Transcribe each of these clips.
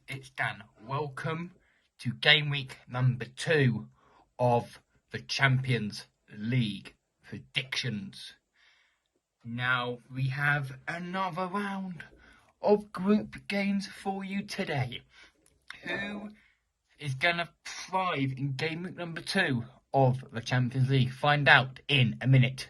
It's Dan. Welcome to game week number 2 of the Champions League predictions. Now we have another round of group games for you today. Who is going to thrive in game week number 2 of the Champions League? Find out in a minute.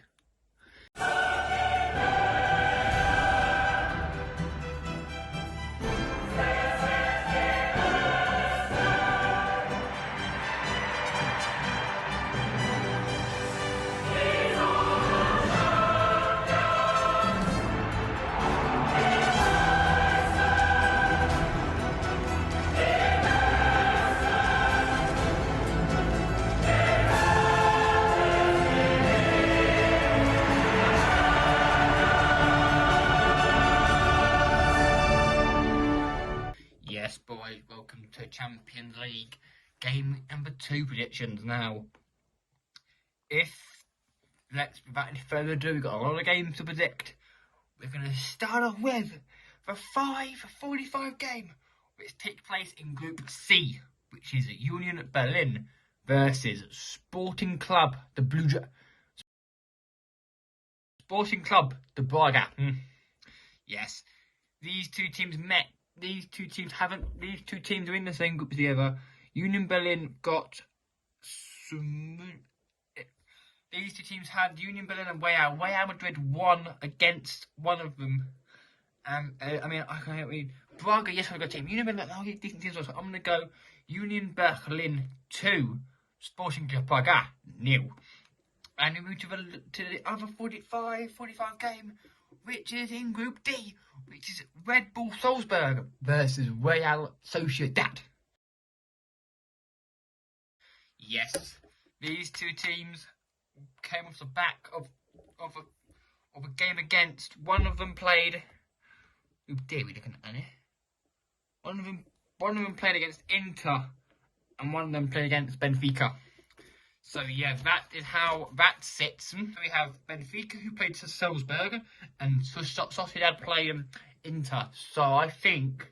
Yes, boys, welcome to Champions League game week number 2 predictions. Now, without any further ado, we've got a lot of games to predict. We're going to start off with the 5:45 game, which takes place in Group C, which is Union Berlin versus Sporting Club de Braga. Yes, these two teams met. These two teams are in the same group together. Union Berlin got these two teams had Union Berlin and Real Madrid won against one of them. Braga, yes, I've got a team. Union Berlin, decent teams. So I'm going to go Union Berlin 2, Sporting Club Braga 0. And we move to the other 45 game, which is in Group D, which is Red Bull Salzburg versus Real Sociedad. Yes, these two teams came off the back of a game against. One of them played. Who did we looking at it? One of them played against Inter, and one of them played against Benfica. So yeah, that is how that sits. We have Benfica, who played to Salzburg, and Sociedad played Inter. So I think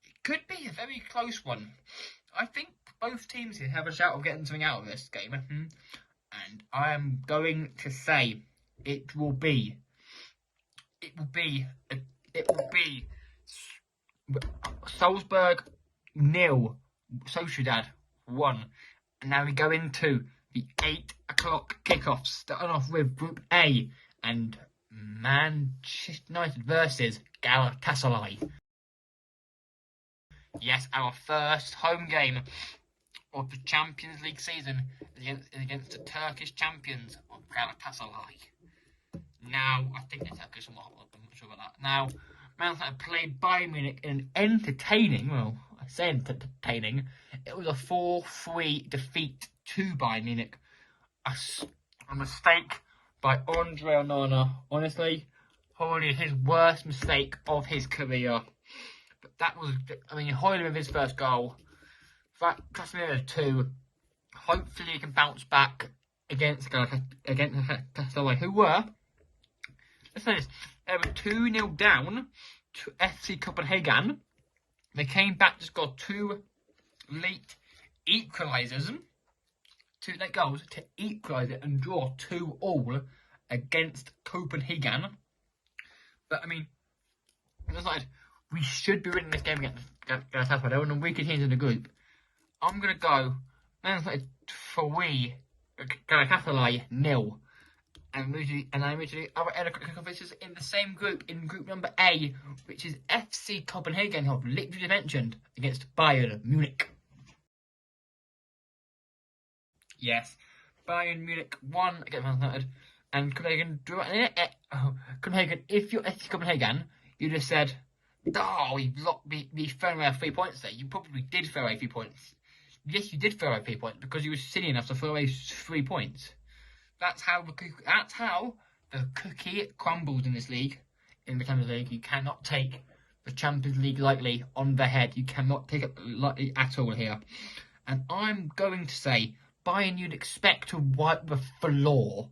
it could be a very close one. I think both teams here have a shout of getting something out of this game. And I am going to say it will be Salzburg 0, Sociedad 1. And now we go into the 8 o'clock kickoffs, starting off with Group A and Manchester United versus Galatasaray. Yes, our first home game of the Champions League season is against the Turkish champions of Galatasaray. Now, I think they're Turkish, I'm not sure about that. Now, Man United played Bayern Munich in an entertaining, well, I say entertaining, it was a 4-3 defeat to Bayern Munich. A mistake by Andre Onana. Honestly, probably his worst mistake of his career. But that was, Hoyland with his first goal. That Casemiro 2. Hopefully he can bounce back against Galatasaray, who were, let's say this, they were 2-0 down to FC Copenhagen. They came back to score 2 late equalisers, 2 late goals to equalise it and draw 2-2 against Copenhagen. But we should be winning this game against Galatasaray. They're one of the weaker teams in the group. I'm going to go Man United 3, Galatasaray 0. And I move to the other officers in the same group, in group number A, which is FC Copenhagen, who I've literally mentioned, against Bayern Munich. Yes, Bayern Munich 1 against Man United, and Copenhagen drew it. Copenhagen, if you're FC Copenhagen, you just said, oh, we've thrown away 3 points there. You probably did throw away 3 points. Yes, you did throw away 3 points because you were silly enough to throw away 3 points. That's how the cookie crumbles in this league, in the Champions League. You cannot take the Champions League lightly on the head. You cannot take it lightly at all here. And I'm going to say Bayern Munich expect to wipe the floor.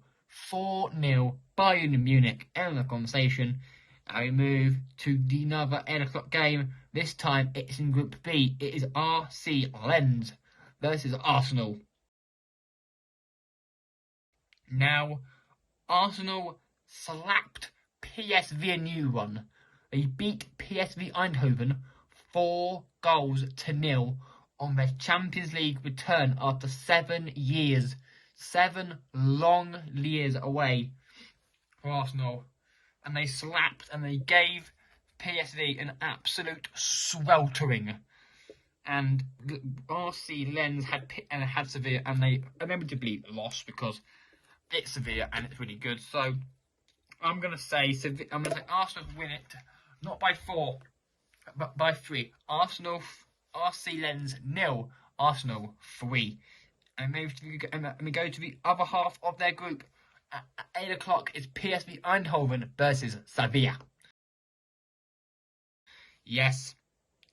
4-0 Bayern Munich. End of the conversation. Now we move to another 8 o'clock game This time it's in Group B. It is RC Lens versus Arsenal. Now, Arsenal slapped PSV a new one. They beat PSV Eindhoven 4-0 on their Champions League return after 7 years. 7 long years away for Arsenal. And they slapped and they gave PSV an absolute sweltering. And RC Lens had Sevilla, and they inevitably lost because it's Sevilla and it's really good. So I'm gonna say Arsenal win it, not by 4, but by 3. RC Lens 0, Arsenal 3. And we go to the other half of their group. At 8 o'clock is PSV Eindhoven versus Sevilla. Yes,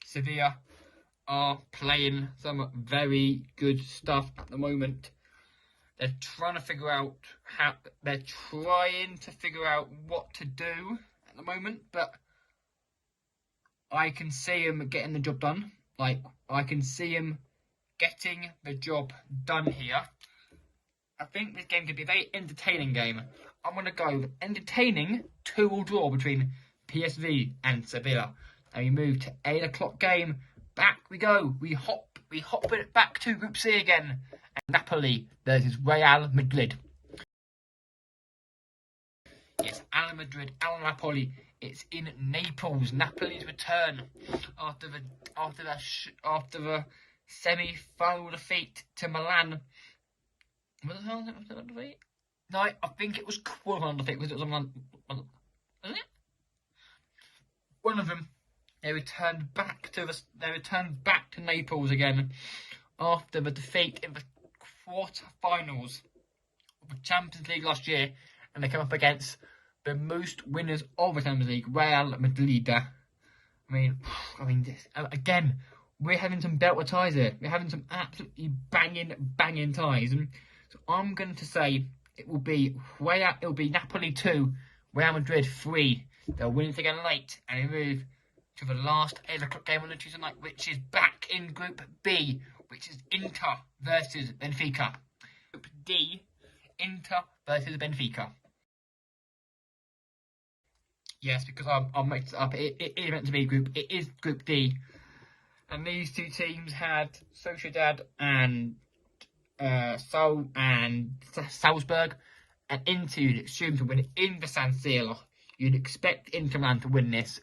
Sevilla are playing some very good stuff at the moment. They're trying to figure out what to do at the moment, but I can see them getting the job done. I can see them getting the job done here. I think this game could be a very entertaining game. I'm going to go with entertaining 2-2 draw between PSV and Sevilla. And we move to 8 o'clock game. Back we go. We hop it back to Group C again. And Napoli versus Real Madrid. Yes, Al Madrid, Al Napoli. It's in Naples. Napoli's return after the semi-final defeat to Milan. Was it defeat? No, I think it was quarter-final defeat because it was on Milan. Wasn't it? One of them. They returned back to Naples again after the defeat in the quarter-finals of the Champions League last year, and they come up against the most winners of the Champions League, Real Madrid. I mean, again, we're having some belter ties here. We're having some absolutely banging ties, and so I'm going to say it will be Napoli 2, Real Madrid 3. They'll win it again late, and they move to the last 8 o'clock game on the Tuesday night, which is back in Group B, which is Inter versus Benfica. Group D, Inter versus Benfica. Yes, because I'll mix it up. It is meant to be it is Group D. And these two teams had Sociedad and Salzburg, and Inter you'd assume to win it in the San Siro. You'd expect Inter Milan to win this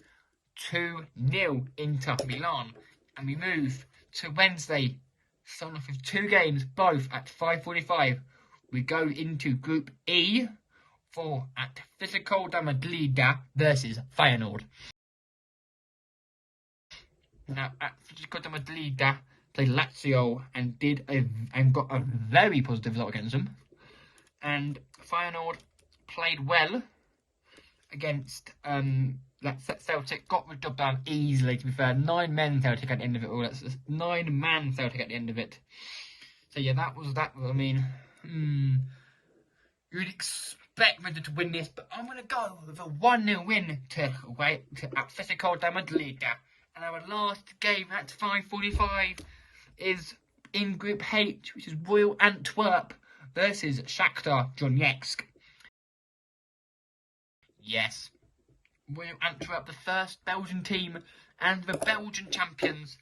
2-0 Inter Milan. And we move to Wednesday, starting off with 2 games, both at 5:45. We go into Group E for Atletico de Madrid versus Feyenoord. Now, Atletico de Madrid played Lazio and got a very positive result against them. And Feyenoord played well against Celtic, got the job done easily, to be fair. 9-man Celtic at the end of it all. That's 9-man Celtic at the end of it. So yeah, that was. I mean, you'd expect Madrid to win this, but I'm going to go with a 1-0 win to Atletico de Madrid. And our last game at 5:45 is in Group H, which is Royal Antwerp versus Shakhtar Donetsk. Yes, Royal Antwerp, the first Belgian team and the Belgian champions.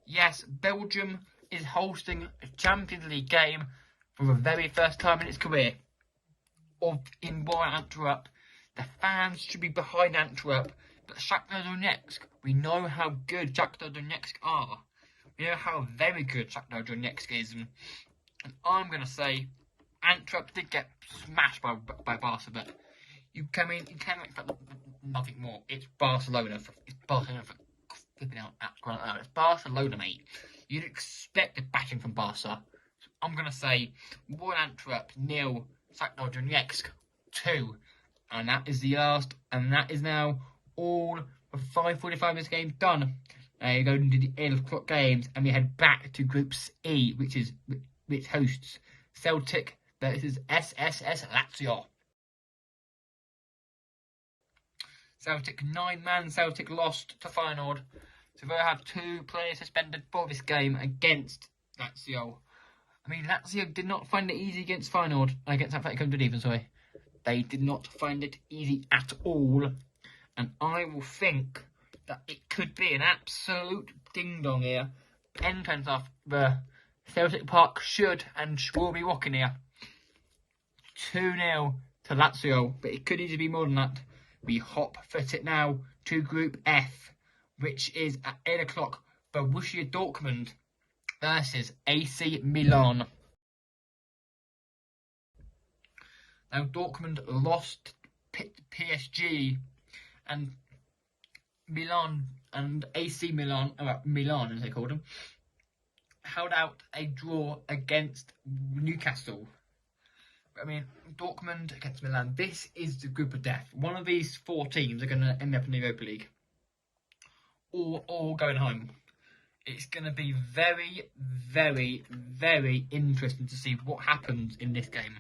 Yes, Belgium is hosting a Champions League game for the very first time in its career. In Royal Antwerp, the fans should be behind Antwerp, but Shakhtar Donetsk, we know how good Shakhtar Donetsk are. We know how very good Shakhtar Donetsk is, and I'm going to say Antwerp did get smashed by Barca, but you can expect nothing more. It's Barcelona for flipping out at Granada. It's Barcelona, mate. You'd expect a bashing from Barca. So I'm going to say Royal Antwerp 0, Shakhtar Donetsk 2. And that is the last, and that is now all the 5:45 this game done. You go into the 8 o'clock games, and we head back to Group E, which hosts Celtic versus SSS Lazio. Celtic 9-man Celtic lost to Feyenoord So they'll have 2 players suspended for this game against Lazio. I mean, Lazio did not find it easy against Feyenoord, against Atletico Madrid, sorry. They did not find it easy at all. And I will think that it could be an absolute ding-dong here. Entrance off the Celtic Park should and will be rocking here. 2-0 to Lazio, but it could easily be more than that. We hop-foot it now to Group F, which is at 8 o'clock, Borussia Dortmund versus AC Milan. Now, Dortmund lost PSG, and Milan and AC Milan, Milan as they called them, held out a draw against Newcastle. I mean, Dortmund against Milan, this is the group of death. One of these 4 teams are going to end up in the Europa League. Or going home. It's going to be very, very, very interesting to see what happens in this game.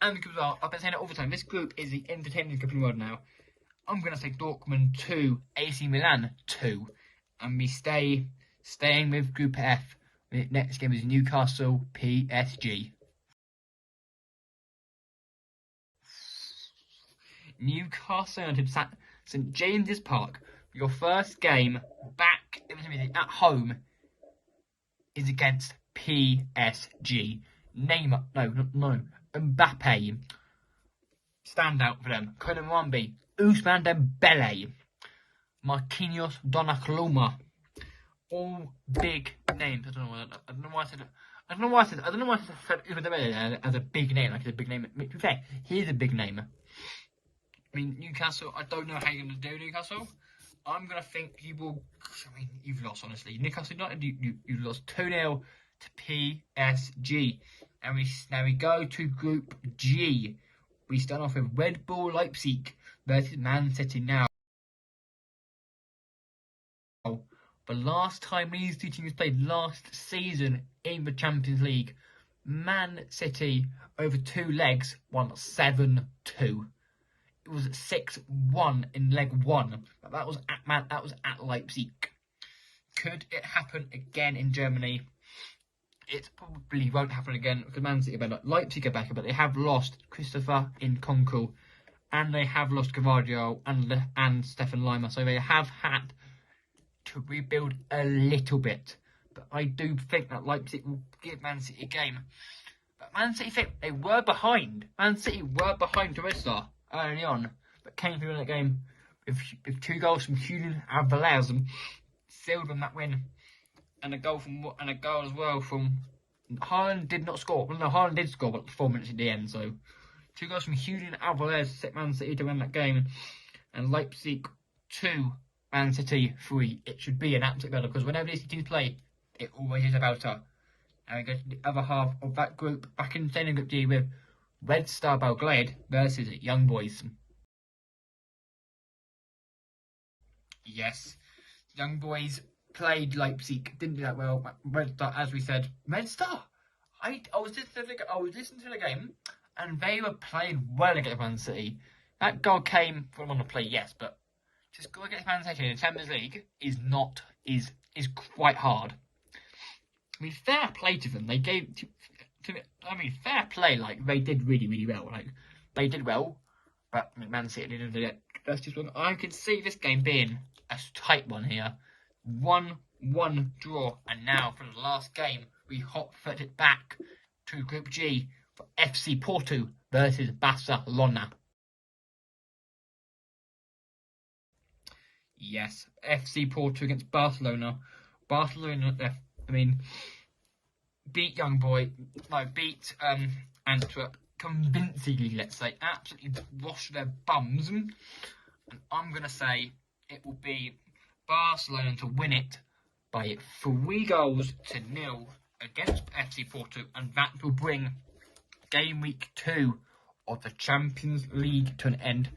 And because I've been saying it all the time, this group is the entertaining group in the world now. I'm going to say Dortmund 2, AC Milan 2. And we staying with Group F. The next game is Newcastle PSG. Newcastle United St James's Park. Your first game back at home is against PSG. Neymar, no, Mbappe. Stand out for them. Conan Wambi, Ousmane Dembele, Marquinhos Donnarumma. All big names. I don't know why I said Ousmane Dembele as a big name. Like, he's a big name. To be fair, he's a big name. I mean, Newcastle, I don't know how you're going to do Newcastle. I'm going to think you will... I mean, you've lost, honestly. Newcastle United, you've lost 2-0 to PSG. And now we go to Group G. We start off with Red Bull Leipzig versus Man City now. The last time these 2 teams played last season in the Champions League, Man City, over 2 legs, won 7-2. It was 6-1 in leg 1, but that was at Leipzig. Could it happen again in Germany? It probably won't happen again because Man City are better. Leipzig are better, but they have lost Christopher Nkunku, and they have lost Gvardiol and Stefan Lima, so they have had to rebuild a little bit. But I do think that Leipzig will give Man City a game. But Man City they were behind. Man City were behind to Red Star early on, but came through in that game with 2 goals from Julian Alvarez and sealed them that win, and a goal as well from Haaland. Did not score. Well, no, Haaland did score, but 4 minutes at the end. So 2 goals from Julian Alvarez set Man City to win that game, and Leipzig 2, Man City 3. It should be an absolute battle because whenever these teams play, it always is about her. And we go to the other half of that group, back in the Group G with Red Star Belgrade versus Young Boys. Yes, Young Boys played Leipzig, didn't do that well. Red Star, as we said, Red Star. I was listening to the game, and they were playing well against Man City. That goal came from on the play, yes, but just go against Man City in the Champions League is quite hard. I mean, fair play to them. They gave. Fair play. Like, they did really, really well. Like, they did well, but I mean, Man City didn't do it. That's just one. I can see this game being a tight one here. 1-1 draw, and now for the last game, we hop-foot it back to Group G for FC Porto versus Barcelona. Yes, FC Porto against Barcelona. Barcelona, beat Antwerp convincingly, let's say. Absolutely washed their bums. And I'm going to say it will be Barcelona to win it by 3-0 against FC Porto. And that will bring game week 2 of the Champions League to an end.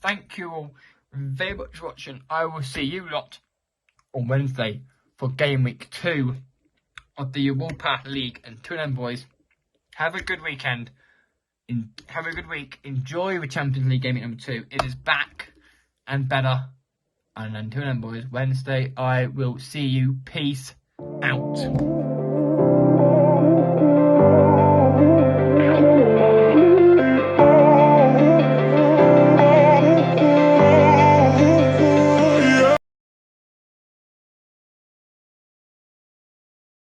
Thank you all very much for watching. I will see you lot on Wednesday for game week 2 of the Europa League. And till then, boys, have a good weekend. Have a good week. Enjoy the Champions League game week number 2. It is back and better And until then, boys, Wednesday, I will see you. Peace out.